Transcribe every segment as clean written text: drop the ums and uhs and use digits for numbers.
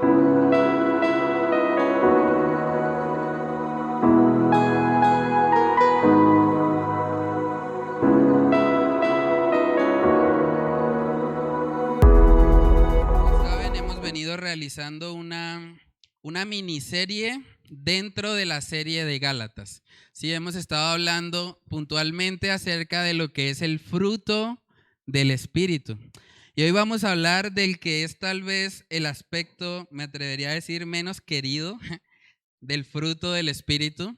Saben, hemos venido realizando una miniserie dentro de la serie de Gálatas. Sí, hemos estado hablando puntualmente acerca de lo que es el fruto del Espíritu. Y hoy vamos a hablar del que es tal vez el aspecto, me atrevería a decir, menos querido del fruto del Espíritu.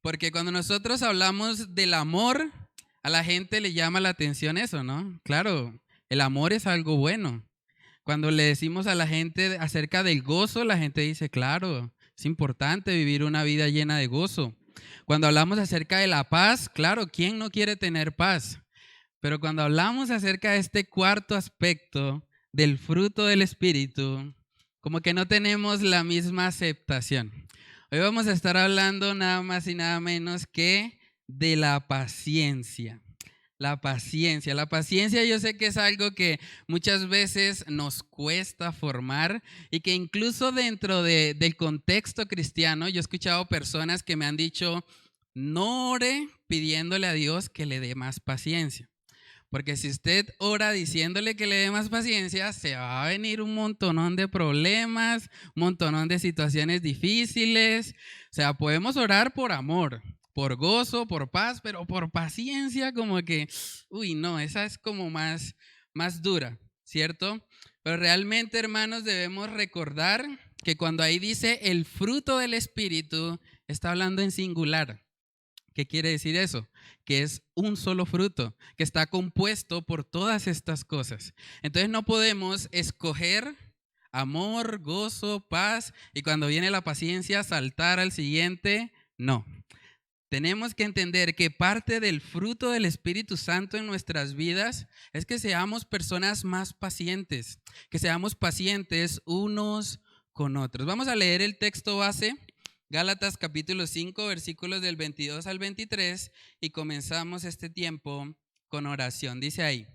Porque cuando nosotros hablamos del amor, a la gente le llama la atención eso, ¿no? Claro, el amor es algo bueno. Cuando le decimos a la gente acerca del gozo, la gente dice, claro, es importante vivir una vida llena de gozo. Cuando hablamos acerca de la paz, claro, ¿quién no quiere tener paz? Pero cuando hablamos acerca de este cuarto aspecto del fruto del Espíritu, como que no tenemos la misma aceptación. Hoy vamos a estar hablando nada más y nada menos que de la paciencia. La paciencia. La paciencia yo sé que es algo que muchas veces nos cuesta formar y que incluso dentro del contexto cristiano, yo he escuchado personas que me han dicho, no ore pidiéndole a Dios que le dé más paciencia. Porque si usted ora diciéndole que le dé más paciencia, se va a venir un montonón de problemas, un montonón de situaciones difíciles. O sea, podemos orar por amor, por gozo, por paz, pero por paciencia como que, uy, no, esa es como más dura, ¿cierto? Pero realmente, hermanos, debemos recordar que cuando ahí dice el fruto del Espíritu, está hablando en singular. ¿Qué quiere decir eso? Que es un solo fruto, que está compuesto por todas estas cosas. Entonces no podemos escoger amor, gozo, paz y cuando viene la paciencia saltar al siguiente. No. Tenemos que entender que parte del fruto del Espíritu Santo en nuestras vidas es que seamos personas más pacientes, que seamos pacientes unos con otros. Vamos a leer el texto base. Gálatas capítulo 5, versículos del 22 al 23 y comenzamos este tiempo con oración. Dice ahí,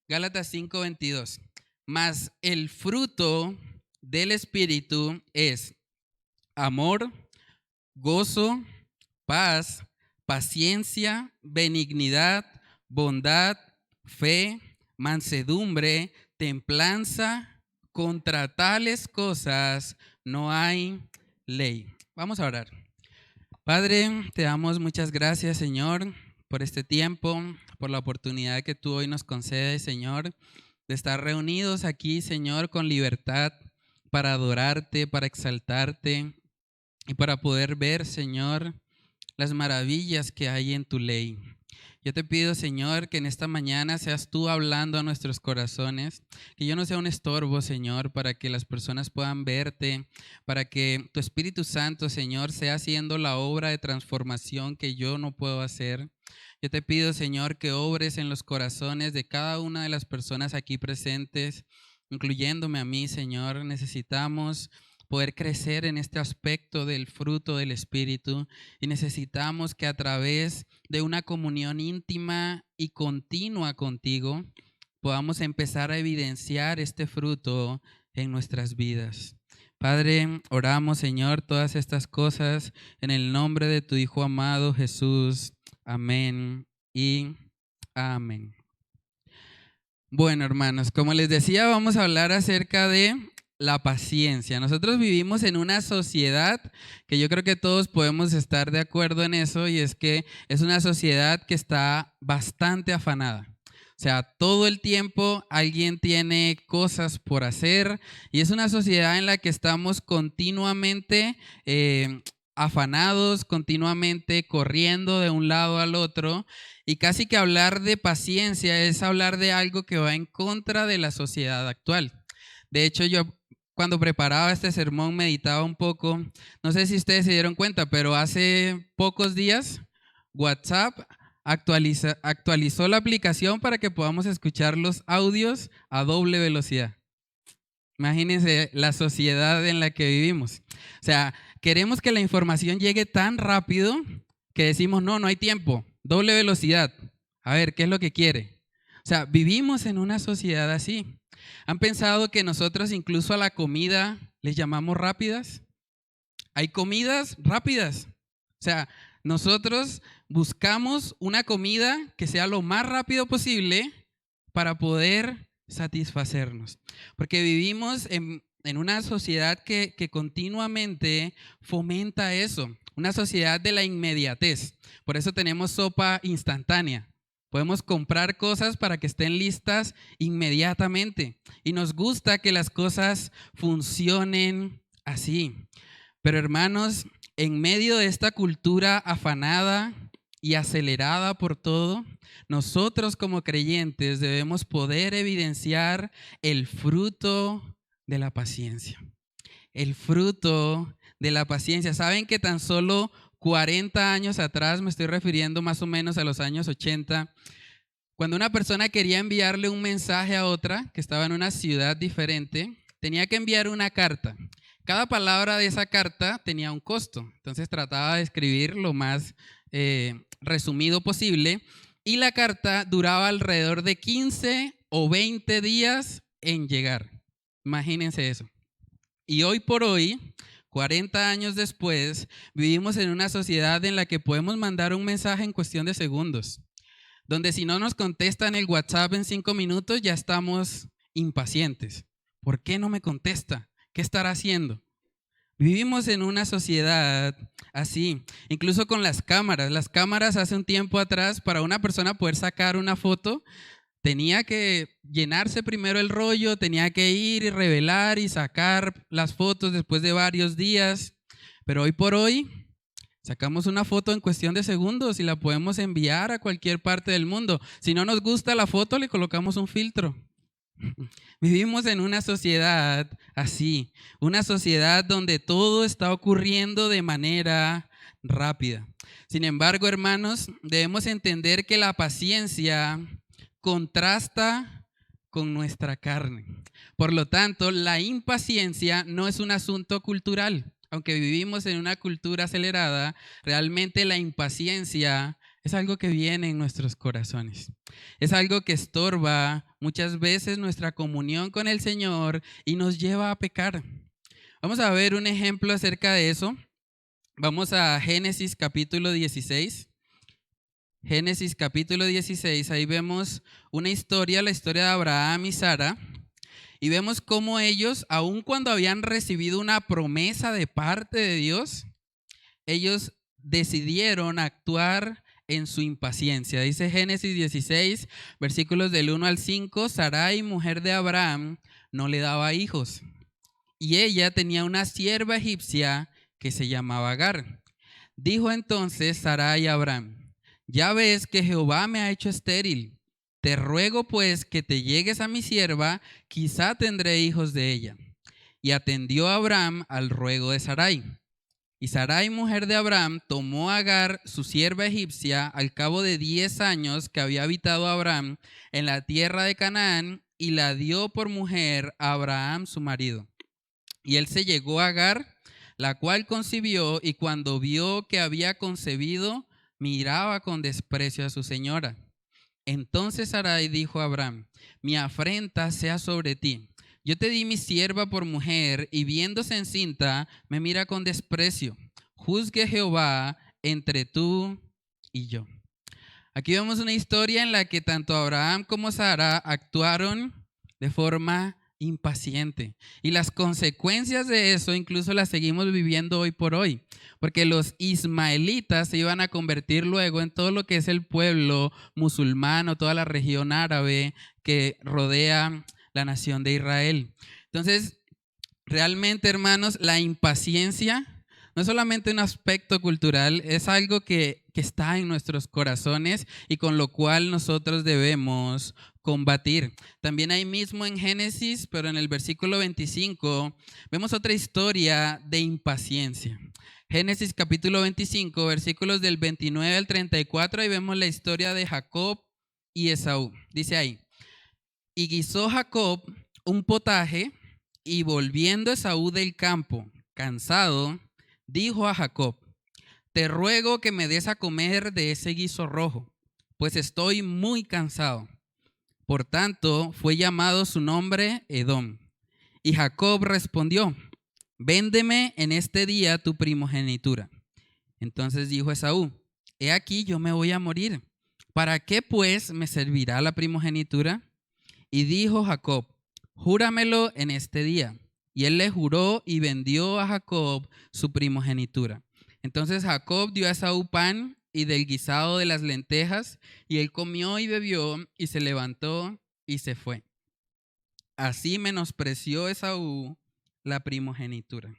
Gálatas 5, 22. Mas el fruto del Espíritu es amor, gozo, paz, paciencia, benignidad, bondad, fe, mansedumbre, templanza. Contra tales cosas no hay ley. Vamos a orar. Padre, te damos muchas gracias, Señor, por este tiempo, por la oportunidad que tú hoy nos concedes, Señor, de estar reunidos aquí, Señor, con libertad para adorarte, para exaltarte y para poder ver, Señor, las maravillas que hay en tu ley. Yo te pido, Señor, que en esta mañana seas tú hablando a nuestros corazones, que yo no sea un estorbo, Señor, para que las personas puedan verte, para que tu Espíritu Santo, Señor, sea haciendo la obra de transformación que yo no puedo hacer. Yo te pido, Señor, que obres en los corazones de cada una de las personas aquí presentes, incluyéndome a mí, Señor. Necesitamos poder crecer en este aspecto del fruto del Espíritu y necesitamos que a través de una comunión íntima y continua contigo podamos empezar a evidenciar este fruto en nuestras vidas. Padre, oramos, Señor, todas estas cosas en el nombre de tu Hijo amado Jesús. Amén y amén. Bueno, hermanos, como les decía, vamos a hablar acerca de la paciencia. Nosotros vivimos en una sociedad que yo creo que todos podemos estar de acuerdo en eso, y es que es una sociedad que está bastante afanada. O sea, todo el tiempo alguien tiene cosas por hacer y es una sociedad en la que estamos continuamente afanados, continuamente corriendo de un lado al otro, y casi que hablar de paciencia es hablar de algo que va en contra de la sociedad actual. De hecho, yo cuando preparaba este sermón meditaba un poco, no sé si ustedes se dieron cuenta, pero hace pocos días WhatsApp actualizó la aplicación para que podamos escuchar los audios a doble velocidad. Imagínense la sociedad en la que vivimos. O sea, queremos que la información llegue tan rápido que decimos, no hay tiempo, doble velocidad. A ver, ¿qué es lo que quiere? O sea, vivimos en una sociedad así. ¿Han pensado que nosotros incluso a la comida les llamamos rápidas. Hay comidas rápidas. O sea, nosotros buscamos una comida que sea lo más rápido posible para poder satisfacernos. Porque vivimos en una sociedad que continuamente fomenta eso, una sociedad de la inmediatez. Por eso tenemos sopa instantánea. Podemos comprar cosas para que estén listas inmediatamente. Y nos gusta que las cosas funcionen así. Pero hermanos, en medio de esta cultura afanada y acelerada por todo, nosotros como creyentes debemos poder evidenciar el fruto de la paciencia. El fruto de la paciencia. ¿Saben que tan solo 40 años atrás, me estoy refiriendo más o menos a los años 80, cuando una persona quería enviarle un mensaje a otra que estaba en una ciudad diferente, tenía que enviar una carta? Cada palabra de esa carta tenía un costo, entonces trataba de escribir lo más resumido posible y la carta duraba alrededor de 15 o 20 días en llegar. Imagínense eso. Y hoy por hoy, 40 años después, vivimos en una sociedad en la que podemos mandar un mensaje en cuestión de segundos, donde si no nos contestan el WhatsApp en 5 minutos ya estamos impacientes. ¿Por qué no me contesta? ¿Qué estará haciendo? Vivimos en una sociedad así, incluso con las cámaras. Las cámaras hace un tiempo atrás, para una persona poder sacar una foto, tenía que llenarse primero el rollo, tenía que ir y revelar y sacar las fotos después de varios días. Pero hoy por hoy, sacamos una foto en cuestión de segundos y la podemos enviar a cualquier parte del mundo. Si no nos gusta la foto, le colocamos un filtro. Vivimos en una sociedad así, una sociedad donde todo está ocurriendo de manera rápida. Sin embargo, hermanos, debemos entender que la paciencia contrasta con nuestra carne. Por lo tanto, la impaciencia no es un asunto cultural. Aunque vivimos en una cultura acelerada, realmente la impaciencia es algo que viene en nuestros corazones. Es algo que estorba muchas veces nuestra comunión con el Señor y nos lleva a pecar. Vamos a ver un ejemplo acerca de eso. Vamos a Génesis capítulo 16. Génesis capítulo 16, ahí vemos una historia, la historia de Abraham y Sara. Y vemos cómo ellos, aun cuando habían recibido una promesa de parte de Dios, ellos decidieron actuar en su impaciencia. Dice Génesis 16, versículos del 1 al 5, Sarai, mujer de Abraham, no le daba hijos. Y ella tenía una sierva egipcia que se llamaba Agar. Dijo entonces Sarai a Abraham: ya ves que Jehová me ha hecho estéril. Te ruego pues que te llegues a mi sierva, quizá tendré hijos de ella. Y atendió Abraham al ruego de Sarai. Y Sarai, mujer de Abraham, tomó a Agar, su sierva egipcia, al cabo de 10 años que había habitado Abraham en la tierra de Canaán, y la dio por mujer a Abraham su marido. Y él se llegó a Agar, la cual concibió, y cuando vio que había concebido, miraba con desprecio a su señora. Entonces Sarai dijo a Abraham: mi afrenta sea sobre ti. Yo te di mi sierva por mujer, y viéndose encinta, me mira con desprecio. Juzgue Jehová entre tú y yo. Aquí vemos una historia en la que tanto Abraham como Sara actuaron de forma impaciente. Y las consecuencias de eso incluso las seguimos viviendo hoy por hoy. Porque los ismaelitas se iban a convertir luego en todo lo que es el pueblo musulmán, toda la región árabe que rodea la nación de Israel. Entonces, realmente, hermanos, la impaciencia no es solamente un aspecto cultural, es algo que está en nuestros corazones y con lo cual nosotros debemos combatir. También ahí mismo en Génesis, pero en el versículo 25, vemos otra historia de impaciencia. Génesis capítulo 25, versículos del 29 al 34, ahí vemos la historia de Jacob y Esaú. Dice ahí: y guisó Jacob un potaje, y volviendo Esaú del campo, cansado, dijo a Jacob: te ruego que me des a comer de ese guiso rojo, pues estoy muy cansado. Por tanto, fue llamado su nombre Edom. Y Jacob respondió: véndeme en este día tu primogenitura. Entonces dijo Esaú, he aquí yo me voy a morir. ¿Para qué pues me servirá la primogenitura? Y dijo Jacob, júramelo en este día. Y él le juró y vendió a Jacob su primogenitura. Entonces Jacob dio a Esaú pan y del guisado de las lentejas, y él comió y bebió, y se levantó y se fue. Así menospreció Esaú la primogenitura.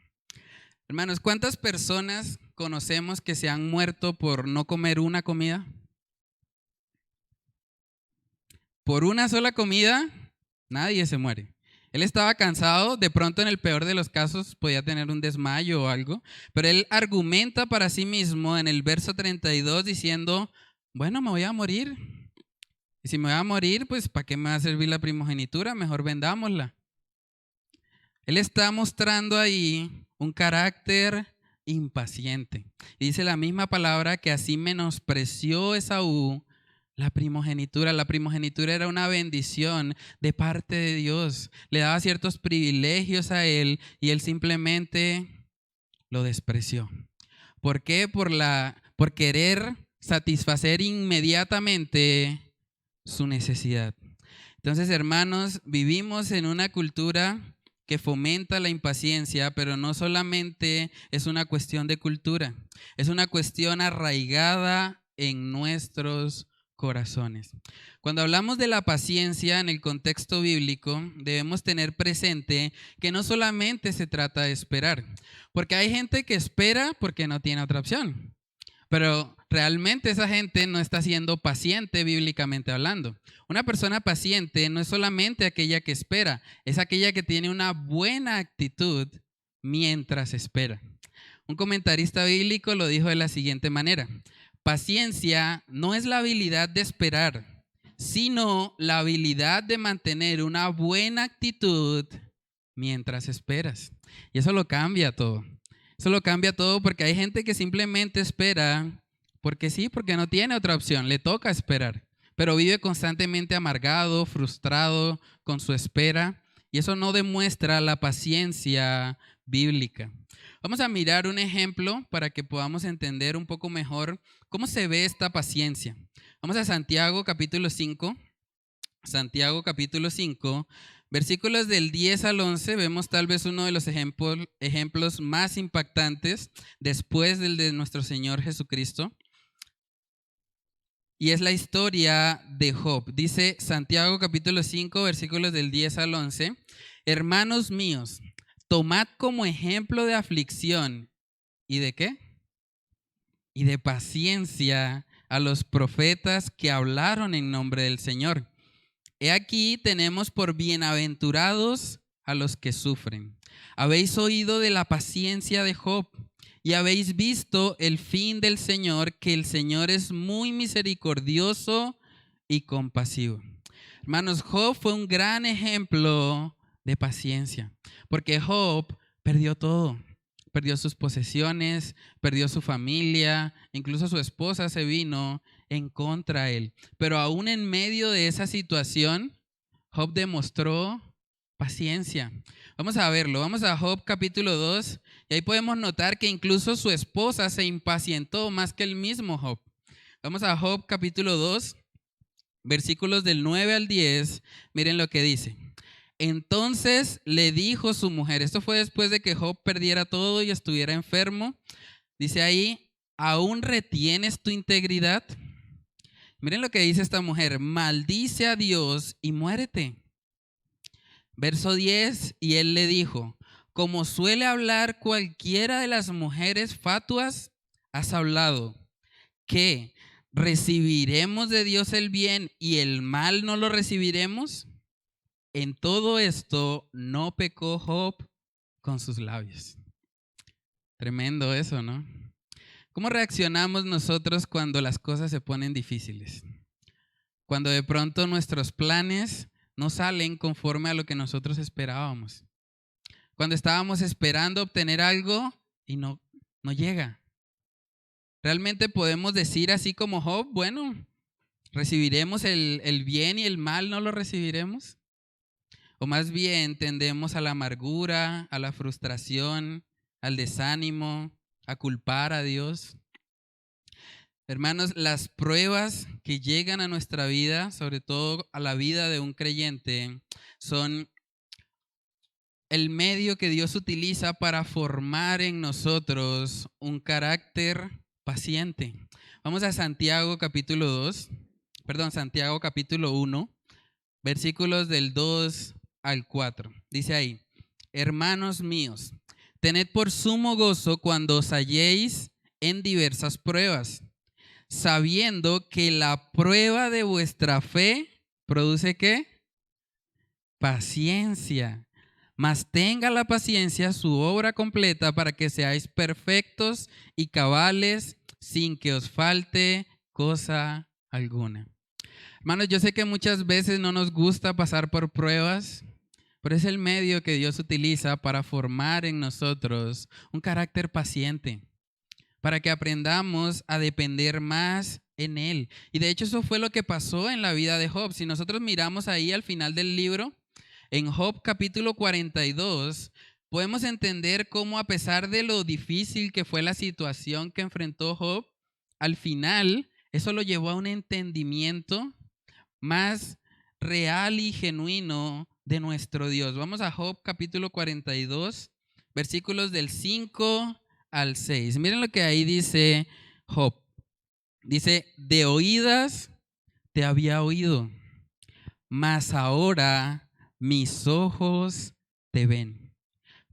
Hermanos, ¿cuántas personas conocemos que se han muerto por no comer una comida? Por una sola comida, nadie se muere. Él estaba cansado, de pronto en el peor de los casos podía tener un desmayo o algo, pero él argumenta para sí mismo en el verso 32 diciendo, bueno, me voy a morir. Y si me voy a morir, pues ¿para qué me va a servir la primogenitura? Mejor vendámosla. Él está mostrando ahí un carácter impaciente. Y dice la misma palabra que así menospreció Esaú la primogenitura. La primogenitura era una bendición de parte de Dios. Le daba ciertos privilegios a él y él simplemente lo despreció. ¿Por qué? Por querer satisfacer inmediatamente su necesidad. Entonces, hermanos, vivimos en una cultura que fomenta la impaciencia, pero no solamente es una cuestión de cultura, es una cuestión arraigada en nuestros corazones. Cuando hablamos de la paciencia en el contexto bíblico, debemos tener presente que no solamente se trata de esperar, porque hay gente que espera porque no tiene otra opción. Pero realmente esa gente no está siendo paciente bíblicamente hablando. Una persona paciente no es solamente aquella que espera, es aquella que tiene una buena actitud mientras espera. Un comentarista bíblico lo dijo de la siguiente manera: paciencia no es la habilidad de esperar, sino la habilidad de mantener una buena actitud mientras esperas. Y eso lo cambia todo. Eso lo cambia todo porque hay gente que simplemente espera porque sí, porque no tiene otra opción, le toca esperar, pero vive constantemente amargado, frustrado con su espera, y eso no demuestra la paciencia bíblica. Vamos a mirar un ejemplo para que podamos entender un poco mejor cómo se ve esta paciencia. Vamos a Santiago capítulo 5. Santiago capítulo 5, versículos del 10 al 11, vemos tal vez uno de los ejemplos más impactantes después del de nuestro Señor Jesucristo. Y es la historia de Job. Dice Santiago capítulo 5, versículos del 10 al 11, hermanos míos, tomad como ejemplo de aflicción. ¿Y de qué? Y de paciencia a los profetas que hablaron en nombre del Señor. He aquí tenemos por bienaventurados a los que sufren. Habéis oído de la paciencia de Job y habéis visto el fin del Señor, que el Señor es muy misericordioso y compasivo. Hermanos, Job fue un gran ejemplo de paciencia, porque Job perdió todo. Perdió sus posesiones, perdió su familia, incluso su esposa se vino en contra de él. Pero aún en medio de esa situación, Job demostró paciencia. Vamos a verlo, vamos a Job capítulo 2 y ahí podemos notar que incluso su esposa se impacientó más que el mismo Job. Vamos a Job capítulo 2, versículos del 9 al 10, miren lo que dice. Entonces le dijo su mujer, esto fue después de que Job perdiera todo y estuviera enfermo, dice ahí, ¿aún retienes tu integridad? Miren lo que dice esta mujer, maldice a Dios y muérete. Verso 10, y él le dijo, como suele hablar cualquiera de las mujeres fatuas, has hablado, ¿qué? ¿Recibiremos de Dios el bien y el mal no lo recibiremos? En todo esto no pecó Job con sus labios. Tremendo eso, ¿no? ¿Cómo reaccionamos nosotros cuando las cosas se ponen difíciles? Cuando de pronto nuestros planes no salen conforme a lo que nosotros esperábamos. Cuando estábamos esperando obtener algo y no llega. ¿Realmente podemos decir así como Job, bueno, recibiremos el bien y el mal no lo recibiremos? O más bien tendemos a la amargura, a la frustración, al desánimo, a culpar a Dios. Hermanos, las pruebas que llegan a nuestra vida, sobre todo a la vida de un creyente, son el medio que Dios utiliza para formar en nosotros un carácter paciente. Vamos a Santiago capítulo 1, versículos del 2 al 4. Dice ahí: hermanos míos, tened por sumo gozo cuando os halléis en diversas pruebas, sabiendo que la prueba de vuestra fe produce ¿qué? Paciencia. Mas tenga la paciencia su obra completa para que seáis perfectos y cabales sin que os falte cosa alguna. Hermanos, yo sé que muchas veces no nos gusta pasar por pruebas, pero es el medio que Dios utiliza para formar en nosotros un carácter paciente, para que aprendamos a depender más en Él. Y de hecho eso fue lo que pasó en la vida de Job. Si nosotros miramos ahí al final del libro, en Job capítulo 42, podemos entender cómo a pesar de lo difícil que fue la situación que enfrentó Job, al final eso lo llevó a un entendimiento más real y genuino de nuestro Dios. Vamos a Job capítulo 42, versículos del 5 al 6. Miren lo que ahí dice Job. Dice: de oídas te había oído, mas ahora mis ojos te ven.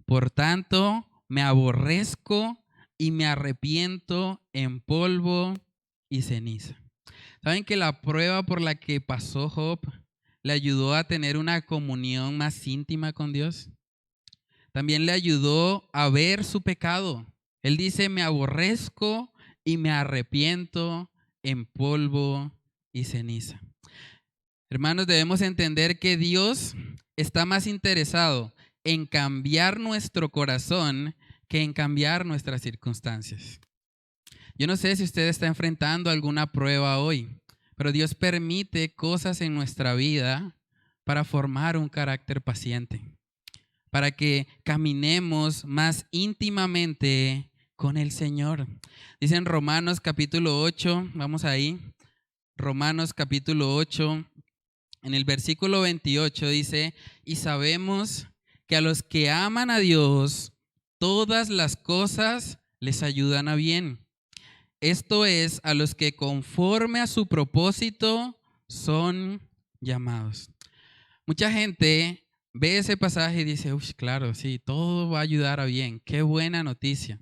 Por tanto, me aborrezco y me arrepiento en polvo y ceniza. ¿Saben que la prueba por la que pasó Job le ayudó a tener una comunión más íntima con Dios? También le ayudó a ver su pecado. Él dice: me aborrezco y me arrepiento en polvo y ceniza. Hermanos, debemos entender que Dios está más interesado en cambiar nuestro corazón que en cambiar nuestras circunstancias. Yo no sé si usted está enfrentando alguna prueba hoy, pero Dios permite cosas en nuestra vida para formar un carácter paciente, para que caminemos más íntimamente con el Señor. Dice en Romanos capítulo 8, vamos ahí, Romanos capítulo 8, en el versículo 28 dice: y sabemos que a los que aman a Dios, todas las cosas les ayudan a bien. Esto es, a los que conforme a su propósito son llamados. Mucha gente ve ese pasaje y dice: uy, claro, sí, todo va a ayudar a bien. Qué buena noticia.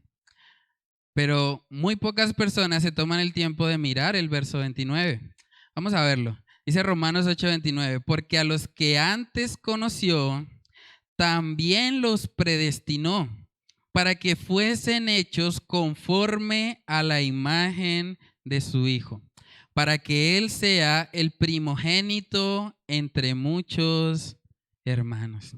Pero muy pocas personas se toman el tiempo de mirar el verso 29. Vamos a verlo. Dice Romanos 8:29, porque a los que antes conoció, también los predestinó para que fuesen hechos conforme a la imagen de su Hijo, para que Él sea el primogénito entre muchos hermanos.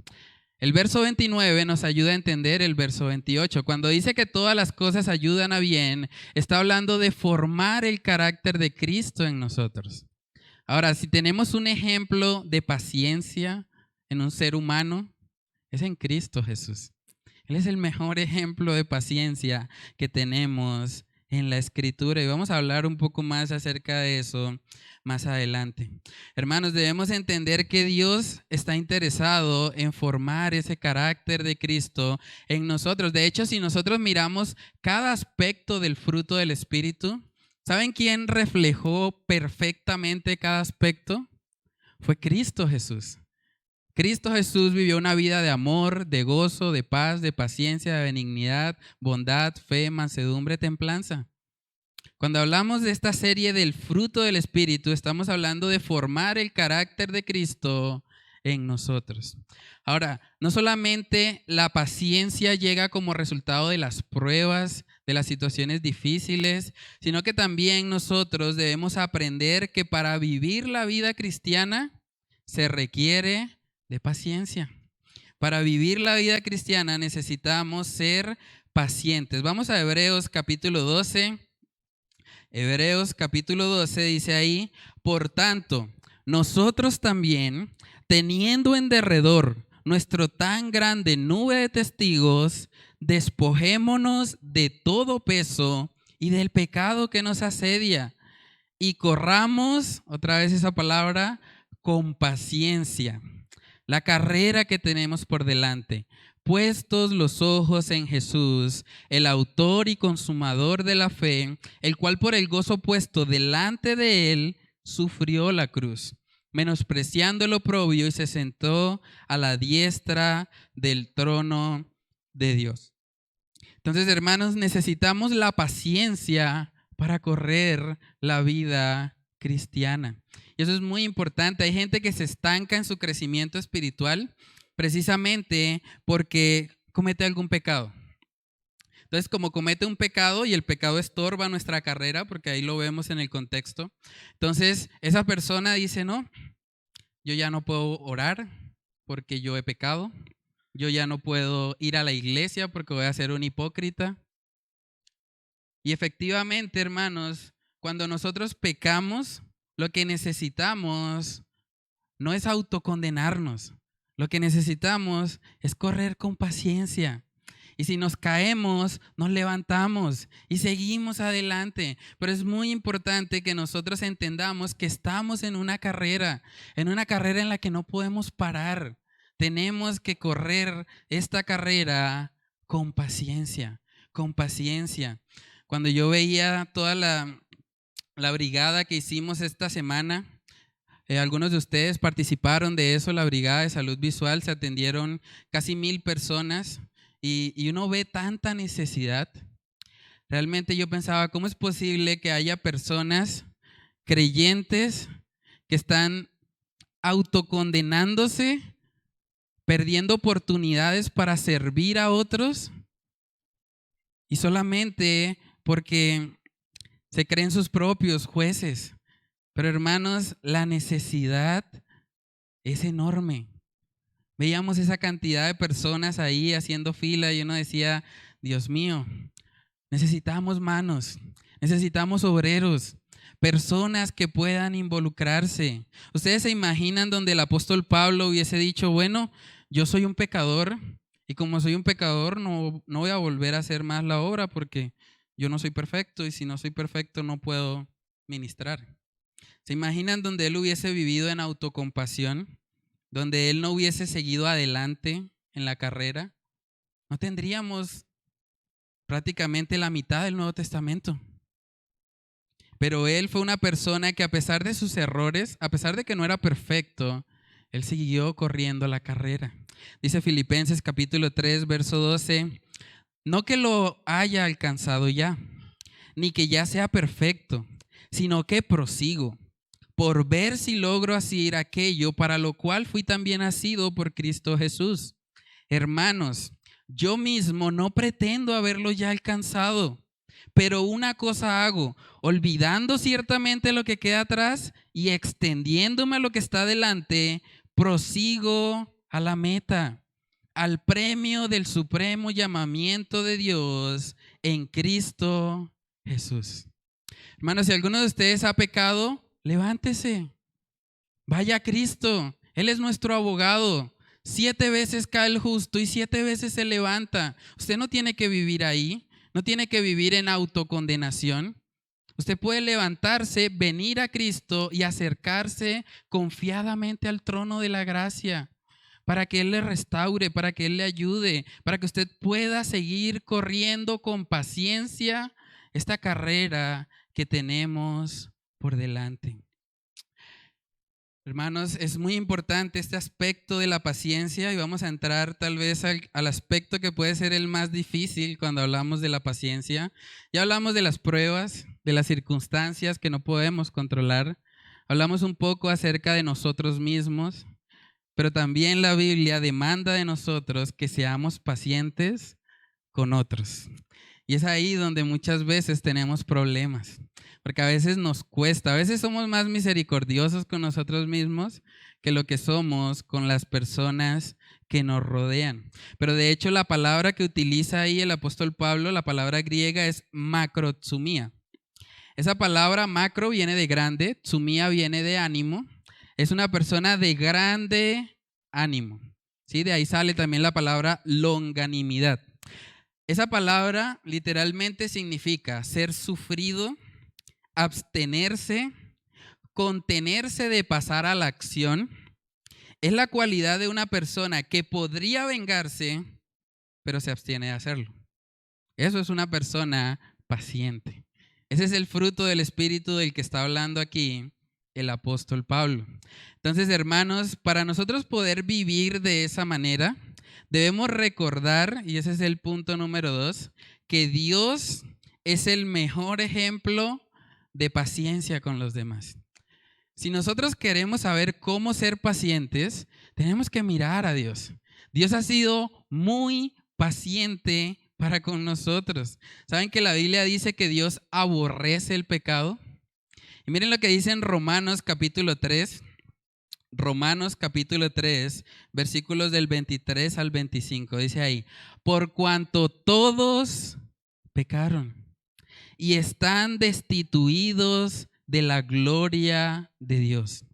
El verso 29 nos ayuda a entender el verso 28. Cuando dice que todas las cosas ayudan a bien, está hablando de formar el carácter de Cristo en nosotros. Ahora, si tenemos un ejemplo de paciencia en un ser humano, es en Cristo Jesús. Él es el mejor ejemplo de paciencia que tenemos en la Escritura y vamos a hablar un poco más acerca de eso más adelante. Hermanos, debemos entender que Dios está interesado en formar ese carácter de Cristo en nosotros. De hecho, si nosotros miramos cada aspecto del fruto del Espíritu, ¿saben quién reflejó perfectamente cada aspecto? Fue Cristo Jesús. Cristo Jesús vivió una vida de amor, de gozo, de paz, de paciencia, de benignidad, bondad, fe, mansedumbre, templanza. Cuando hablamos de esta serie del fruto del Espíritu, estamos hablando de formar el carácter de Cristo en nosotros. Ahora, no solamente la paciencia llega como resultado de las pruebas, de las situaciones difíciles, sino que también nosotros debemos aprender que para vivir la vida cristiana se requiere de paciencia. Para vivir la vida cristiana necesitamos ser pacientes. Vamos a Hebreos capítulo 12. Hebreos capítulo 12 dice ahí: por tanto, nosotros también, teniendo en derredor nuestro tan grande nube de testigos, despojémonos de todo peso y del pecado que nos asedia y corramos, otra vez esa palabra, con paciencia, la carrera que tenemos por delante, puestos los ojos en Jesús, el autor y consumador de la fe, el cual por el gozo puesto delante de él sufrió la cruz, menospreciando el oprobio, y se sentó a la diestra del trono de Dios. Entonces, hermanos, necesitamos la paciencia para correr la vida cristiana. Y eso es muy importante. Hay gente que se estanca en su crecimiento espiritual precisamente porque comete algún pecado. Entonces, como comete un pecado y el pecado estorba nuestra carrera, porque ahí lo vemos en el contexto, entonces esa persona dice, no, yo ya no puedo orar porque yo he pecado, yo ya no puedo ir a la iglesia porque voy a ser un hipócrita. Y efectivamente, hermanos, cuando nosotros pecamos, lo que necesitamos no es autocondenarnos. Lo que necesitamos es correr con paciencia. Y si nos caemos, nos levantamos y seguimos adelante. Pero es muy importante que nosotros entendamos que estamos en una carrera en la que no podemos parar. Tenemos que correr esta carrera con paciencia, con paciencia. Cuando yo veía toda la brigada que hicimos esta semana, algunos de ustedes participaron de eso, la brigada de salud visual, se atendieron casi 1,000 personas y uno ve tanta necesidad. Realmente yo pensaba, ¿cómo es posible que haya personas creyentes que están autocondenándose, perdiendo oportunidades para servir a otros y solamente porque se creen sus propios jueces? Pero hermanos, la necesidad es enorme. Veíamos esa cantidad de personas ahí haciendo fila y uno decía, Dios mío, necesitamos manos, necesitamos obreros, personas que puedan involucrarse. ¿Ustedes se imaginan donde el apóstol Pablo hubiese dicho, bueno, yo soy un pecador y como soy un pecador no voy a volver a hacer más la obra porque yo no soy perfecto y si no soy perfecto no puedo ministrar? ¿Se imaginan donde él hubiese vivido en autocompasión? Donde él no hubiese seguido adelante en la carrera, no tendríamos prácticamente la mitad del Nuevo Testamento. Pero él fue una persona que a pesar de sus errores, a pesar de que no era perfecto, él siguió corriendo la carrera. Dice Filipenses capítulo 3, verso 12, no que lo haya alcanzado ya, ni que ya sea perfecto, sino que prosigo por ver si logro asir aquello para lo cual fui también asido por Cristo Jesús. Hermanos, yo mismo no pretendo haberlo ya alcanzado, pero una cosa hago, olvidando ciertamente lo que queda atrás y extendiéndome a lo que está delante, prosigo a la meta, al premio del supremo llamamiento de Dios en Cristo Jesús. Hermanos, si alguno de ustedes ha pecado, levántese, vaya a Cristo, Él es nuestro abogado. 7 veces cae el justo y 7 veces se levanta. Usted no tiene que vivir ahí, no tiene que vivir en autocondenación. Usted puede levantarse, venir a Cristo y acercarse confiadamente al trono de la gracia para que Él le restaure, para que Él le ayude, para que usted pueda seguir corriendo con paciencia esta carrera que tenemos por delante. Hermanos, es muy importante este aspecto de la paciencia y vamos a entrar tal vez al aspecto que puede ser el más difícil cuando hablamos de la paciencia. Ya hablamos de las pruebas, de las circunstancias que no podemos controlar. Hablamos un poco acerca de nosotros mismos, pero también la Biblia demanda de nosotros que seamos pacientes con otros. Y es ahí donde muchas veces tenemos problemas, porque a veces nos cuesta, a veces somos más misericordiosos con nosotros mismos que lo que somos con las personas que nos rodean. Pero de hecho la palabra que utiliza ahí el apóstol Pablo, la palabra griega es macrotsumía. Esa palabra macro viene de grande, tsumía viene de ánimo. es una persona de grande ánimo. ¿Sí? De ahí sale también la palabra longanimidad. Esa palabra literalmente significa ser sufrido, abstenerse, contenerse de pasar a la acción. Es la cualidad de una persona que podría vengarse, pero se abstiene de hacerlo. Eso es una persona paciente. Ese es el fruto del Espíritu del que está hablando aquí el apóstol Pablo. Entonces, hermanos, para nosotros poder vivir de esa manera, debemos recordar, y ese es el punto número 2, que Dios es el mejor ejemplo de paciencia con los demás. Si nosotros queremos saber cómo ser pacientes, tenemos que mirar a Dios. Dios ha sido muy paciente para con nosotros. ¿Saben que la Biblia dice que Dios aborrece el pecado? Y miren lo que dice en Romanos capítulo 3. Romanos capítulo 3, versículos del 23 al 25. Dice ahí: por cuanto todos pecaron y están destituidos de la gloria de Dios,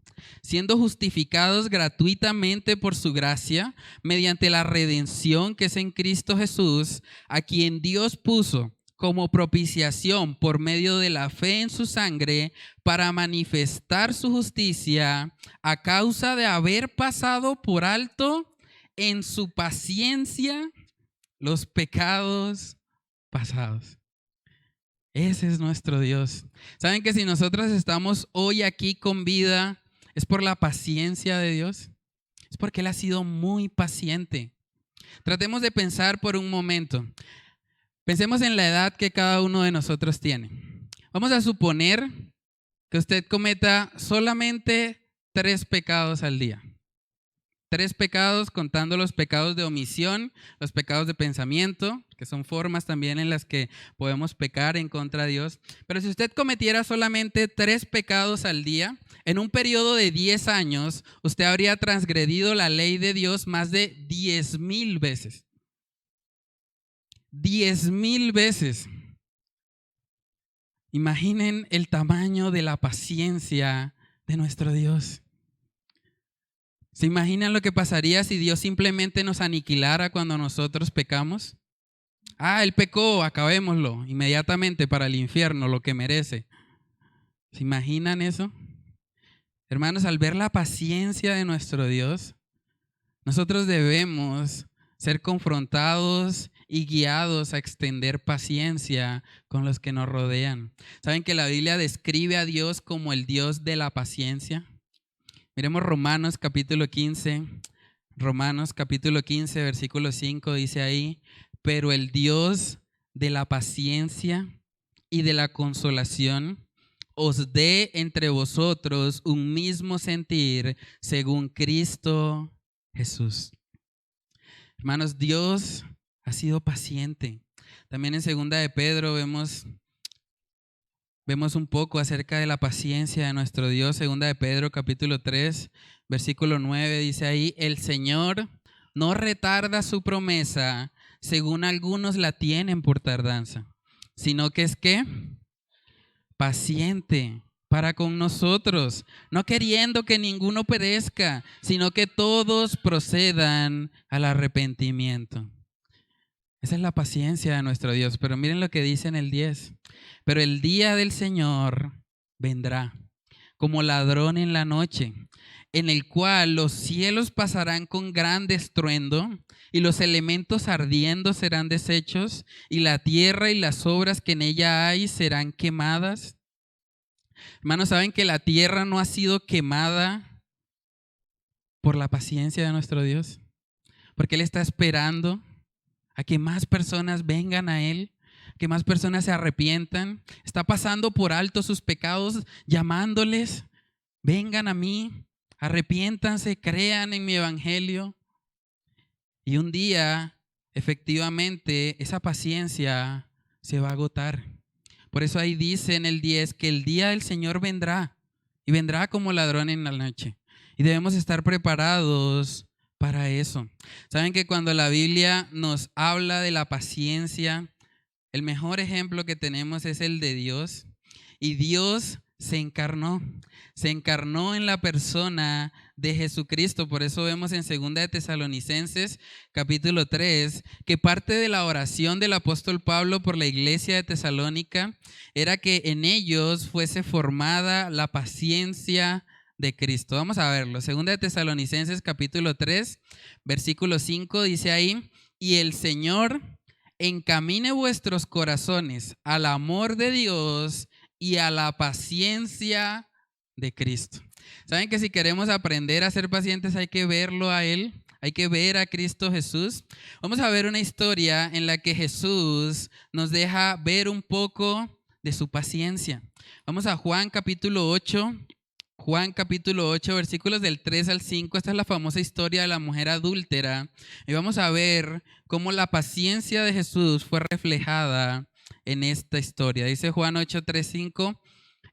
siendo justificados gratuitamente por su gracia, mediante la redención que es en Cristo Jesús, a quien Dios puso como propiciación por medio de la fe en su sangre, para manifestar su justicia a causa de haber pasado por alto en su paciencia los pecados pasados. Ese es nuestro Dios. ¿Saben que si nosotros estamos hoy aquí con vida, es por la paciencia de Dios? Es porque Él ha sido muy paciente. Tratemos de pensar por un momento. Pensemos en la edad que cada uno de nosotros tiene. Vamos a suponer que usted cometa solamente 3 pecados al día. 3 pecados, contando los pecados de omisión, los pecados de pensamiento, que son formas también en las que podemos pecar en contra de Dios. Pero si usted cometiera solamente 3 pecados al día, en un periodo de 10 años, usted habría transgredido la ley de Dios más de 10,000 veces. 10,000 veces. Imaginen el tamaño de la paciencia de nuestro Dios. ¿Se imaginan lo que pasaría si Dios simplemente nos aniquilara cuando nosotros pecamos? Él pecó, acabémoslo inmediatamente para el infierno, lo que merece. ¿Se imaginan eso? Hermanos, al ver la paciencia de nuestro Dios, nosotros debemos ser confrontados y guiados a extender paciencia con los que nos rodean. ¿Saben que la Biblia describe a Dios como el Dios de la paciencia? Miremos Romanos capítulo 15. Romanos capítulo 15, versículo 5 dice ahí: pero el Dios de la paciencia y de la consolación os dé entre vosotros un mismo sentir según Cristo Jesús. Hermanos, Dios ha sido paciente. También en 2 de Pedro vemos un poco acerca de la paciencia de nuestro Dios. 2 de Pedro capítulo 3, versículo 9 dice ahí: el Señor no retarda su promesa, según algunos la tienen por tardanza, sino que es ¿qué? Paciente para con nosotros, no queriendo que ninguno perezca, sino que todos procedan al arrepentimiento. Esa es la paciencia de nuestro Dios. Pero miren lo que dice en el 10. Pero el día del Señor vendrá como ladrón en la noche, en el cual los cielos pasarán con gran estruendo, y los elementos ardiendo serán deshechos, y la tierra y las obras que en ella hay serán quemadas. Hermanos, ¿saben que la tierra no ha sido quemada por la paciencia de nuestro Dios? Porque Él está esperando a que más personas vengan a Él, que más personas se arrepientan. Está pasando por alto sus pecados, llamándoles: vengan a mí, arrepiéntanse, crean en mi evangelio. Y un día, efectivamente, esa paciencia se va a agotar. Por eso ahí dice en el 10 que el día del Señor vendrá, y vendrá como ladrón en la noche. Y debemos estar preparados para eso. Saben que cuando la Biblia nos habla de la paciencia, el mejor ejemplo que tenemos es el de Dios. Y Dios se encarnó en la persona de Jesucristo. Por eso vemos en 2 de Tesalonicenses capítulo 3 que parte de la oración del apóstol Pablo por la iglesia de Tesalónica era que en ellos fuese formada la paciencia de Cristo. Vamos a verlo. 2 de Tesalonicenses capítulo 3 versículo 5 dice ahí: y el Señor encamine vuestros corazones al amor de Dios y a la paciencia de Cristo. ¿Saben que si queremos aprender a ser pacientes hay que verlo a Él? Hay que ver a Cristo Jesús. Vamos a ver una historia en la que Jesús nos deja ver un poco de su paciencia. Vamos a Juan capítulo 8. Juan capítulo 8, versículos del 3 al 5. Esta es la famosa historia de la mujer adúltera. Y vamos a ver cómo la paciencia de Jesús fue reflejada en esta historia. Dice Juan 8, 3, 5.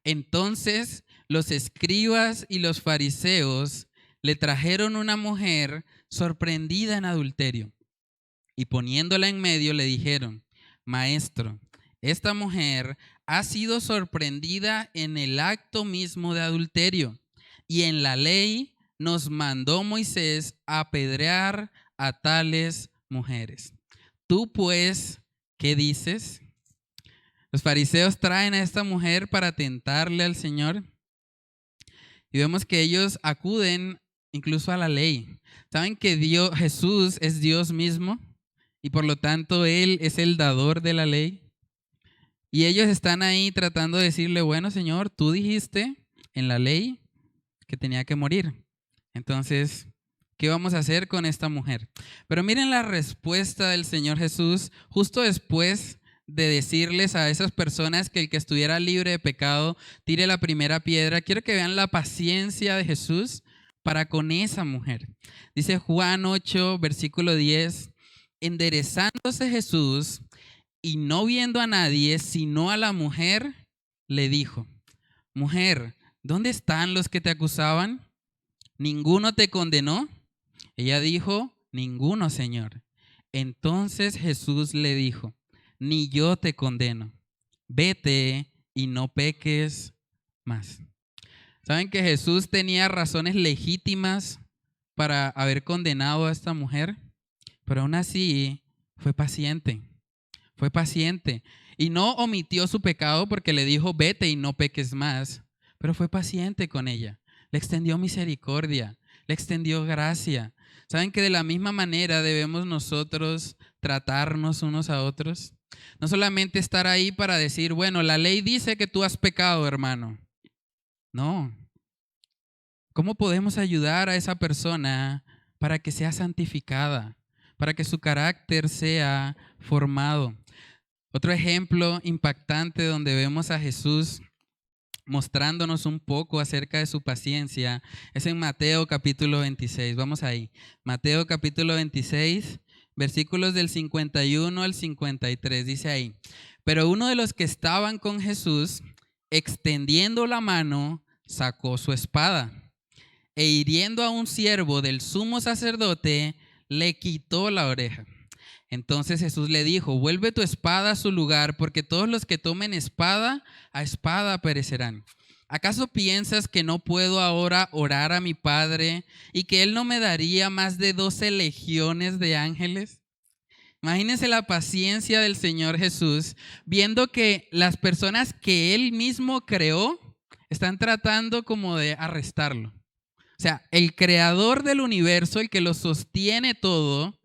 Entonces los escribas y los fariseos le trajeron una mujer sorprendida en adulterio. Y poniéndola en medio le dijeron: Maestro, esta mujer ha sido sorprendida en el acto mismo de adulterio, y en la ley nos mandó Moisés a apedrear a tales mujeres. Tú pues, ¿qué dices? Los fariseos traen a esta mujer para tentarle al Señor, y vemos que ellos acuden incluso a la ley. ¿Saben que Jesús es Dios mismo? Y por lo tanto Él es el dador de la ley. Y ellos están ahí tratando de decirle: bueno, Señor, tú dijiste en la ley que tenía que morir. Entonces, ¿qué vamos a hacer con esta mujer? Pero miren la respuesta del Señor Jesús justo después de decirles a esas personas que el que estuviera libre de pecado tire la primera piedra. Quiero que vean la paciencia de Jesús para con esa mujer. Dice Juan 8, versículo 10. Enderezándose Jesús y no viendo a nadie sino a la mujer, le dijo: Mujer, ¿dónde están los que te acusaban? ¿Ninguno te condenó? Ella dijo: Ninguno, Señor. Entonces Jesús le dijo: Ni yo te condeno. Vete y no peques más. ¿Saben que Jesús tenía razones legítimas para haber condenado a esta mujer? Pero aún así fue paciente. Fue paciente y no omitió su pecado porque le dijo: vete y no peques más, pero fue paciente con ella, le extendió misericordia, le extendió gracia. ¿Saben que de la misma manera debemos nosotros tratarnos unos a otros? No solamente estar ahí para decir: bueno, la ley dice que tú has pecado, hermano. No. ¿Cómo podemos ayudar a esa persona para que sea santificada, para que su carácter sea formado? Otro ejemplo impactante donde vemos a Jesús mostrándonos un poco acerca de su paciencia es en Mateo capítulo 26. Vamos ahí. Mateo capítulo 26, versículos del 51 al 53. Dice ahí: pero uno de los que estaban con Jesús, extendiendo la mano, sacó su espada e hiriendo a un siervo del sumo sacerdote, le quitó la oreja. Entonces Jesús le dijo: vuelve tu espada a su lugar, porque todos los que tomen espada, a espada perecerán. ¿Acaso piensas que no puedo ahora orar a mi Padre y que Él no me daría más de 12 legiones de ángeles? Imagínense la paciencia del Señor Jesús, viendo que las personas que Él mismo creó están tratando como de arrestarlo. O sea, el creador del universo, el que lo sostiene todo,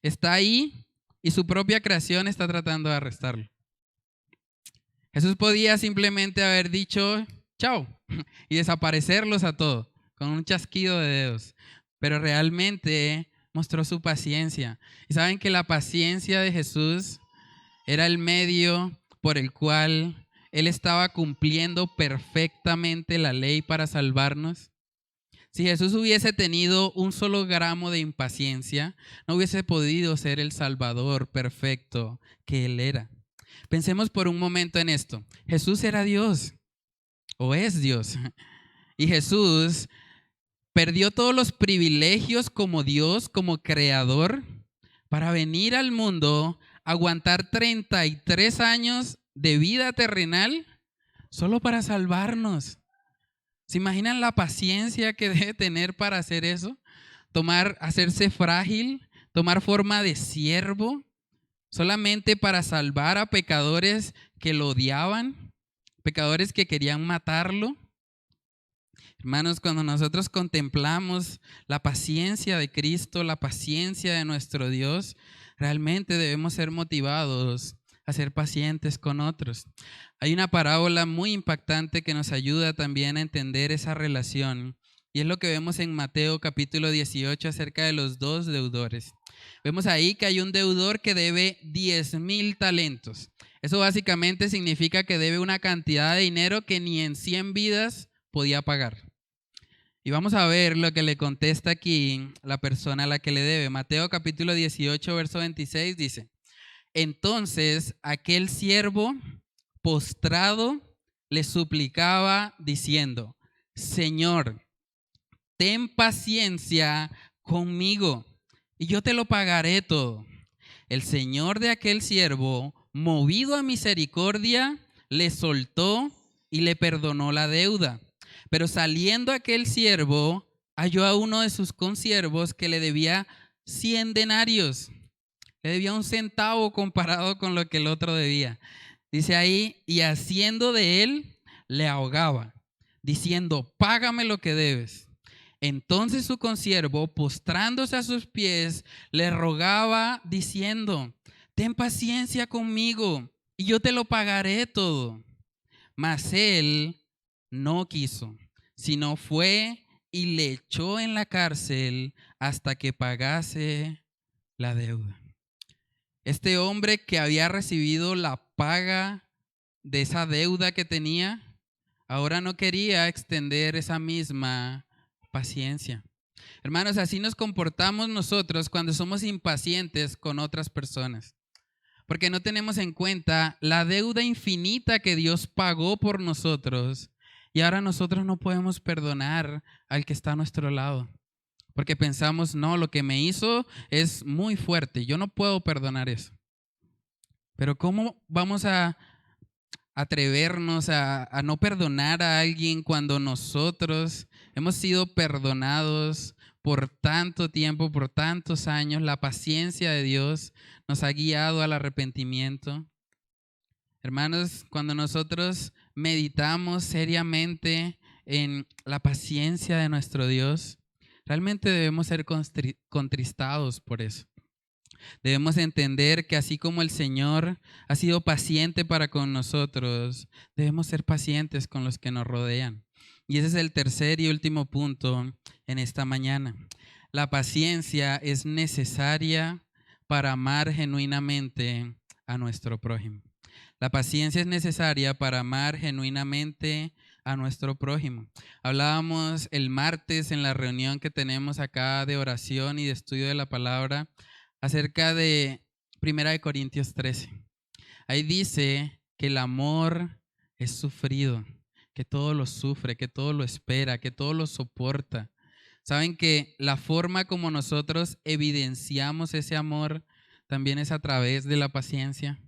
está ahí y su propia creación está tratando de arrestarlo. Jesús podía simplemente haber dicho chao y desaparecerlos a todos con un chasquido de dedos, pero realmente mostró su paciencia. Y saben que la paciencia de Jesús era el medio por el cual Él estaba cumpliendo perfectamente la ley para salvarnos. Si Jesús hubiese tenido un solo gramo de impaciencia, no hubiese podido ser el Salvador perfecto que Él era. Pensemos por un momento en esto. Jesús era Dios, o es Dios, y Jesús perdió todos los privilegios como Dios, como creador, para venir al mundo, aguantar 33 años de vida terrenal, solo para salvarnos. ¿Se imaginan la paciencia que debe tener para hacer eso? Hacerse frágil, tomar forma de siervo, solamente para salvar a pecadores que lo odiaban, pecadores que querían matarlo. Hermanos, cuando nosotros contemplamos la paciencia de Cristo, la paciencia de nuestro Dios, realmente debemos ser motivados a ser pacientes con otros. Hay una parábola muy impactante que nos ayuda también a entender esa relación, y es lo que vemos en Mateo capítulo 18 acerca de los dos deudores. Vemos ahí que hay un deudor que debe 10,000 talentos. Eso básicamente significa que debe una cantidad de dinero que ni en 100 vidas podía pagar. Y vamos a ver lo que le contesta aquí la persona a la que le debe. Mateo capítulo 18, verso 26 dice: entonces aquel siervo postrado le suplicaba diciendo: Señor, ten paciencia conmigo y yo te lo pagaré todo. El señor de aquel siervo, movido a misericordia, le soltó y le perdonó la deuda. Pero saliendo aquel siervo, halló a uno de sus consiervos que le debía 100 denarios. Le debía un centavo comparado con lo que el otro debía. Dice ahí, y haciendo de él, le ahogaba, diciendo: págame lo que debes. Entonces su consiervo, postrándose a sus pies, le rogaba diciendo: ten paciencia conmigo y yo te lo pagaré todo. Mas él no quiso, sino fue y le echó en la cárcel hasta que pagase la deuda. Este hombre que había recibido la paga de esa deuda que tenía, ahora no quería extender esa misma paciencia. Hermanos, así nos comportamos nosotros cuando somos impacientes con otras personas, porque no tenemos en cuenta la deuda infinita que Dios pagó por nosotros, y ahora nosotros no podemos perdonar al que está a nuestro lado, porque pensamos: no, lo que me hizo es muy fuerte, yo no puedo perdonar eso. Pero ¿cómo vamos a atrevernos a no perdonar a alguien cuando nosotros hemos sido perdonados por tanto tiempo, por tantos años? La paciencia de Dios nos ha guiado al arrepentimiento. Hermanos, cuando nosotros meditamos seriamente en la paciencia de nuestro Dios, realmente debemos ser contristados por eso. Debemos entender que así como el Señor ha sido paciente para con nosotros, debemos ser pacientes con los que nos rodean. Y ese es el tercer y último punto en esta mañana. La paciencia es necesaria para amar genuinamente a nuestro prójimo. La paciencia es necesaria para amar genuinamente a nuestro prójimo. Hablábamos el martes en la reunión que tenemos acá de oración y de estudio de la palabra acerca de 1 Corintios 13. Ahí dice que el amor es sufrido, que todo lo sufre, que todo lo espera, que todo lo soporta. ¿Saben que la forma como nosotros evidenciamos ese amor también es a través de la paciencia?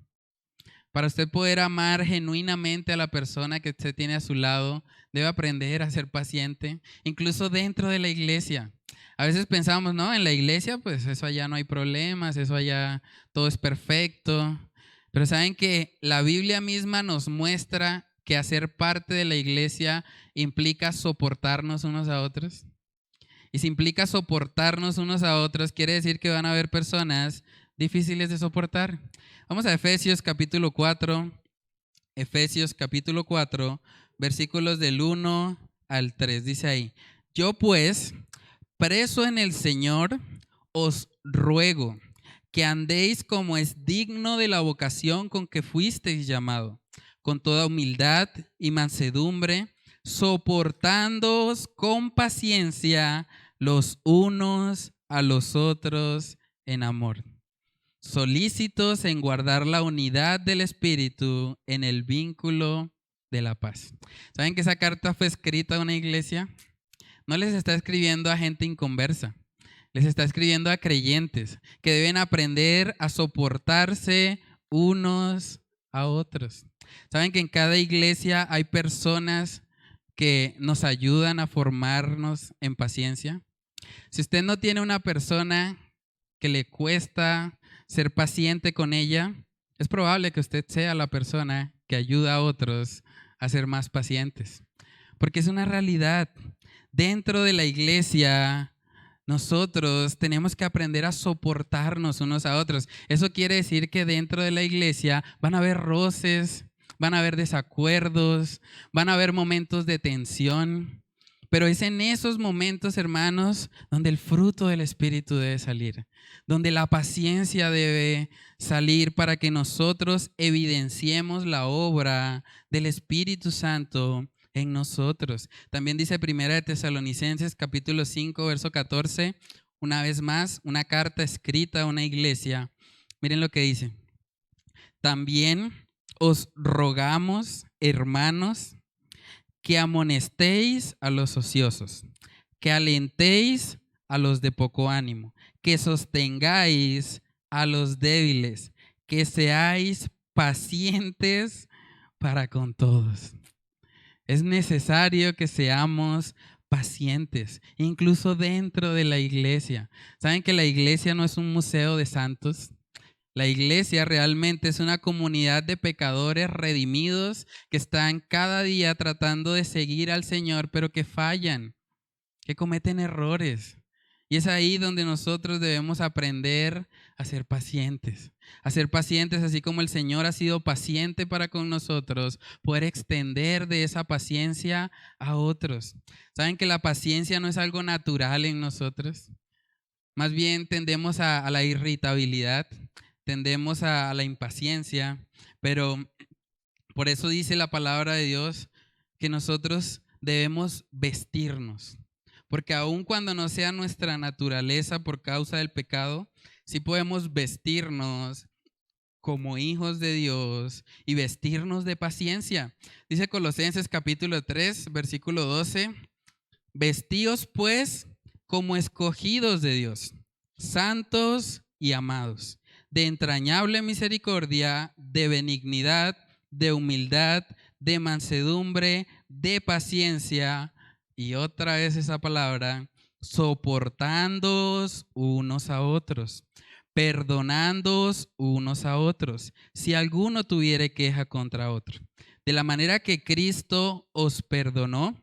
Para usted poder amar genuinamente a la persona que usted tiene a su lado, debe aprender a ser paciente, incluso dentro de la iglesia. A veces pensamos, no, en la iglesia, pues eso allá no hay problemas, eso allá todo es perfecto. Pero saben que la Biblia misma nos muestra que hacer parte de la iglesia implica soportarnos unos a otros. Y si implica soportarnos unos a otros, quiere decir que van a haber personas difíciles de soportar. Vamos a Efesios capítulo 4, versículos del 1 al 3. Dice ahí: yo pues, preso en el Señor, os ruego que andéis como es digno de la vocación con que fuisteis llamado, con toda humildad y mansedumbre, soportándoos con paciencia los unos a los otros en amor, solícitos en guardar la unidad del Espíritu en el vínculo de la paz. ¿Saben que esa carta fue escrita a una iglesia? No les está escribiendo a gente inconversa, les está escribiendo a creyentes que deben aprender a soportarse unos a otros. ¿Saben que en cada iglesia hay personas que nos ayudan a formarnos en paciencia? Si usted no tiene una persona que le cuesta ser paciente con ella, es probable que usted sea la persona que ayuda a otros a ser más pacientes. Porque es una realidad. Dentro de la iglesia, nosotros tenemos que aprender a soportarnos unos a otros. Eso quiere decir que dentro de la iglesia van a haber roces, van a haber desacuerdos, van a haber momentos de tensión. Pero es en esos momentos, hermanos, donde el fruto del Espíritu debe salir, donde la paciencia debe salir para que nosotros evidenciemos la obra del Espíritu Santo en nosotros. También dice Primera de Tesalonicenses, capítulo 5, verso 14, una vez más, una carta escrita a una iglesia. Miren lo que dice. También os rogamos, hermanos, que amonestéis a los ociosos, que alentéis a los de poco ánimo, que sostengáis a los débiles, que seáis pacientes para con todos. Es necesario que seamos pacientes, incluso dentro de la iglesia. ¿Saben que la iglesia no es un museo de santos? La iglesia realmente es una comunidad de pecadores redimidos que están cada día tratando de seguir al Señor, pero que fallan, que cometen errores. Y es ahí donde nosotros debemos aprender a ser pacientes así como el Señor ha sido paciente para con nosotros, poder extender de esa paciencia a otros. ¿Saben que la paciencia no es algo natural en nosotros? Más bien tendemos a la irritabilidad, tendemos a la impaciencia, pero por eso dice la palabra de Dios que nosotros debemos vestirnos. Porque aun cuando no sea nuestra naturaleza por causa del pecado, sí podemos vestirnos como hijos de Dios y vestirnos de paciencia. Dice Colosenses capítulo 3, versículo 12, vestíos pues como escogidos de Dios, santos y amados, de entrañable misericordia, de benignidad, de humildad, de mansedumbre, de paciencia, y otra vez esa palabra, soportándoos unos a otros, perdonándoos unos a otros, si alguno tuviere queja contra otro. De la manera que Cristo os perdonó,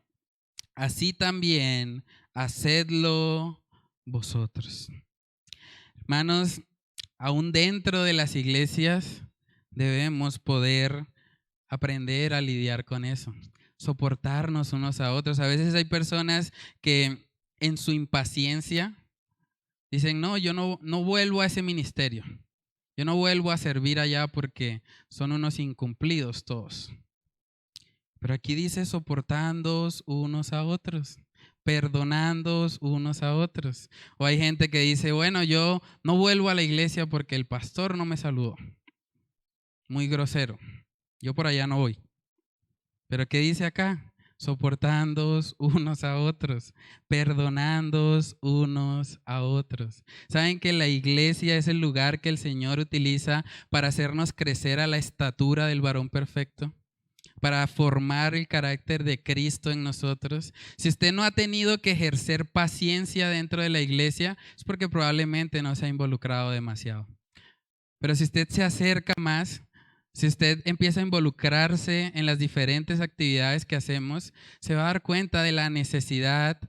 así también hacedlo vosotros. Hermanos, aún dentro de las iglesias debemos poder aprender a lidiar con eso, soportarnos unos a otros. A veces hay personas que en su impaciencia dicen, no, yo no vuelvo a ese ministerio, yo no vuelvo a servir allá porque son unos incumplidos todos. Pero aquí dice soportándoos unos a otros, perdonándoos unos a otros. O hay gente que dice, bueno, yo no vuelvo a la iglesia porque el pastor no me saludó. Muy grosero. Yo por allá no voy. Pero ¿qué dice acá? Soportándoos unos a otros, perdonándoos unos a otros. ¿Saben que la iglesia es el lugar que el Señor utiliza para hacernos crecer a la estatura del varón perfecto? Para formar el carácter de Cristo en nosotros. Si usted no ha tenido que ejercer paciencia dentro de la iglesia, es porque probablemente no se ha involucrado demasiado. Pero si usted se acerca más, si usted empieza a involucrarse en las diferentes actividades que hacemos, se va a dar cuenta de la necesidad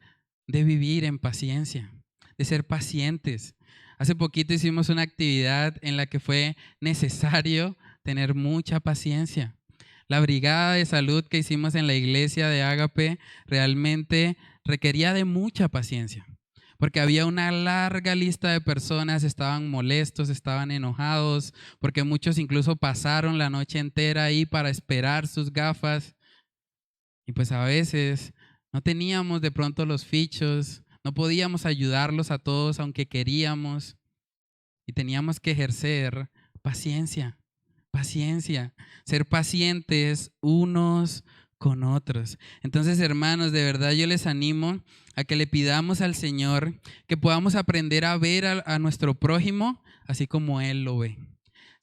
de vivir en paciencia, de ser pacientes. Hace poquito hicimos una actividad en la que fue necesario tener mucha paciencia. La brigada de salud que hicimos en la iglesia de Ágape realmente requería de mucha paciencia, porque había una larga lista de personas, estaban molestos, estaban enojados, porque muchos incluso pasaron la noche entera ahí para esperar sus gafas. Y pues a veces no teníamos de pronto los fichos, no podíamos ayudarlos a todos aunque queríamos, y teníamos que ejercer paciencia. Paciencia, ser pacientes unos con otros. Entonces, hermanos, de verdad yo les animo a que le pidamos al Señor que podamos aprender a ver a nuestro prójimo así como Él lo ve.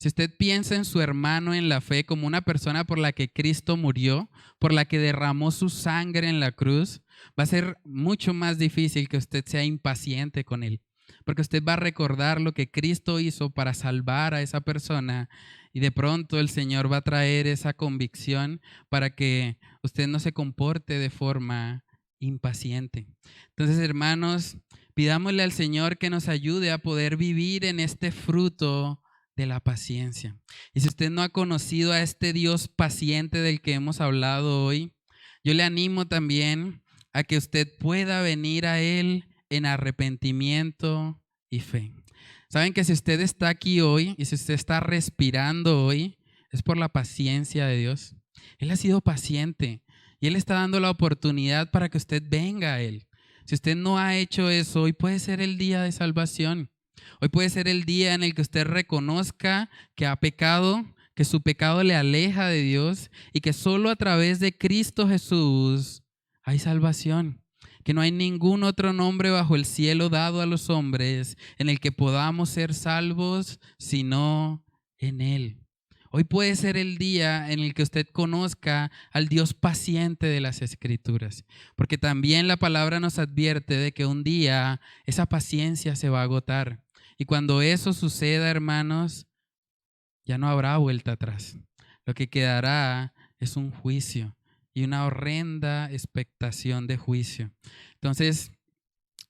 Si usted piensa en su hermano en la fe como una persona por la que Cristo murió, por la que derramó su sangre en la cruz, va a ser mucho más difícil que usted sea impaciente con él, porque usted va a recordar lo que Cristo hizo para salvar a esa persona y de pronto el Señor va a traer esa convicción para que usted no se comporte de forma impaciente. Entonces, hermanos, pidámosle al Señor que nos ayude a poder vivir en este fruto de la paciencia. Y si usted no ha conocido a este Dios paciente del que hemos hablado hoy, yo le animo también a que usted pueda venir a Él en arrepentimiento y fe. Saben que si usted está aquí hoy y si usted está respirando hoy, es por la paciencia de Dios. Él ha sido paciente y Él está dando la oportunidad para que usted venga a Él. Si usted no ha hecho eso, hoy puede ser el día de salvación. Hoy puede ser el día en el que usted reconozca que ha pecado, que su pecado le aleja de Dios y que solo a través de Cristo Jesús hay salvación. Que no hay ningún otro nombre bajo el cielo dado a los hombres en el que podamos ser salvos, sino en Él. Hoy puede ser el día en el que usted conozca al Dios paciente de las Escrituras, porque también la palabra nos advierte de que un día esa paciencia se va a agotar. Y cuando eso suceda, hermanos, ya no habrá vuelta atrás. Lo que quedará es un juicio y una horrenda expectación de juicio. Entonces,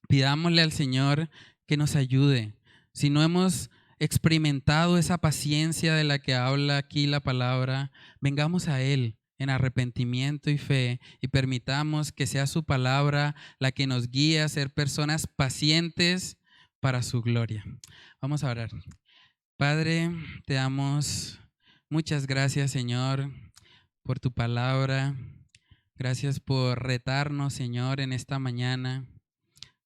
pidámosle al Señor que nos ayude. Si no hemos experimentado esa paciencia de la que habla aquí la palabra, vengamos a Él en arrepentimiento y fe y permitamos que sea su palabra la que nos guíe a ser personas pacientes para su gloria. Vamos a orar. Padre, te damos muchas gracias, Señor, por tu palabra. Gracias por retarnos, Señor, en esta mañana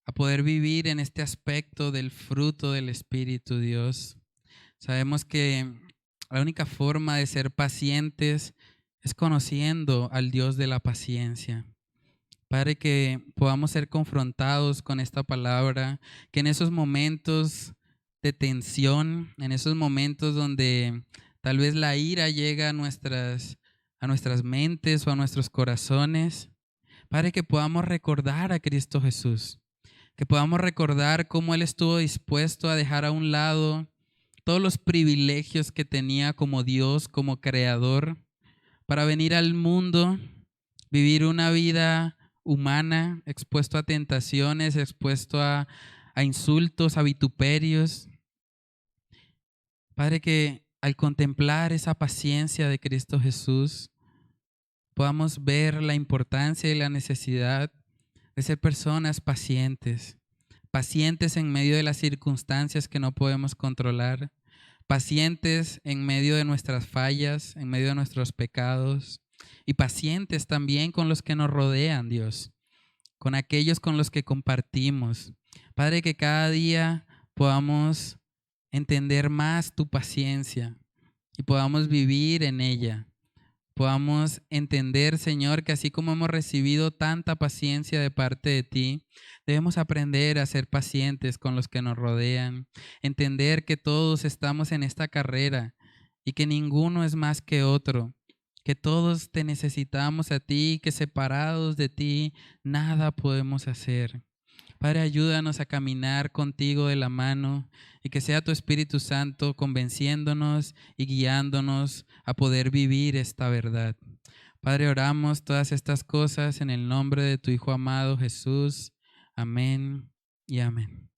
a poder vivir en este aspecto del fruto del Espíritu, Dios. Sabemos que la única forma de ser pacientes es conociendo al Dios de la paciencia. Padre, que podamos ser confrontados con esta palabra, que en esos momentos de tensión, en esos momentos donde tal vez la ira llega a nuestras mentes o a nuestros corazones, Padre, que podamos recordar a Cristo Jesús, que podamos recordar cómo Él estuvo dispuesto a dejar a un lado todos los privilegios que tenía como Dios, como creador, para venir al mundo, vivir una vida humana, expuesto a tentaciones, expuesto a insultos, a vituperios. Padre, que al contemplar esa paciencia de Cristo Jesús, podamos ver la importancia y la necesidad de ser personas pacientes, pacientes en medio de las circunstancias que no podemos controlar, pacientes en medio de nuestras fallas, en medio de nuestros pecados, y pacientes también con los que nos rodean, Dios, con aquellos con los que compartimos. Padre, que cada día podamos entender más tu paciencia y podamos vivir en ella. Podamos entender, Señor, que así como hemos recibido tanta paciencia de parte de ti, debemos aprender a ser pacientes con los que nos rodean, entender que todos estamos en esta carrera y que ninguno es más que otro, que todos te necesitamos a ti, que separados de ti nada podemos hacer. Padre, ayúdanos a caminar contigo de la mano y que sea tu Espíritu Santo convenciéndonos y guiándonos a poder vivir esta verdad. Padre, oramos todas estas cosas en el nombre de tu Hijo amado Jesús. Amén y amén.